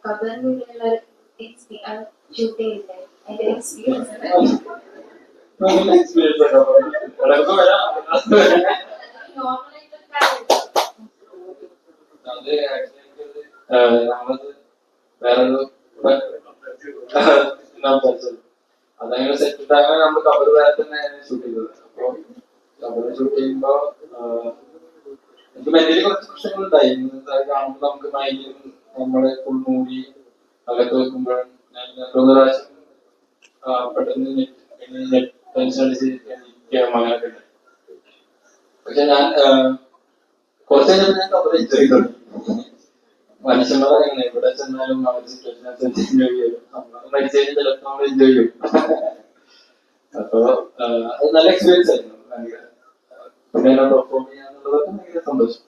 കബറിനുള്ള shoot ചെയ്തില്ലേ അതിന്റെ experience നമ്മളത് വേറൊരു അതങ്ങനെ സെറ്റ് അങ്ങനെ നമ്മൾ കബർ വേറെ തന്നെ ഷൂട്ട് ചെയ്തത്. അപ്പൊ കബർ ഷൂട്ട് ചെയ്യുമ്പോ എനിക്ക് മെന്റലി കുറച്ച് പ്രശ്നങ്ങളുണ്ടായി. കാണുമ്പോൾ നമുക്ക് മൈൻഡിൽ നമ്മളെ ഫുൾ മൂടി അകത്ത് വെക്കുമ്പോഴും ഞാൻ രണ്ടു പ്രാവശ്യം പെട്ടെന്ന് ടെൻഷൻ അടിച്ച് അങ്ങനെയൊക്കെ ഉണ്ട്. പക്ഷെ ഞാൻ കുറച്ച് കഴിഞ്ഞപ്പോൾ ഞാൻ കബർ എൻജോയ് ചെയ്തു. മനുഷ്യന്മാരെ എവിടെ ചെന്നാലും അവർ സിറ്റുവേഷൻ അനുസരിച്ച് എൻജോയ് ചെയ്യും. നമ്മൾ മരിച്ചു കഴിഞ്ഞാൽ ചിലപ്പോൾ നമ്മൾ എൻജോയ് ചെയ്യും. അപ്പൊ അത് നല്ല എക്സ്പീരിയൻസ് ആയിരുന്നു. ഭയങ്കര പിന്നെ പെർഫോം ചെയ്യാന്നുള്ളതൊക്കെ ഭയങ്കര സന്തോഷം.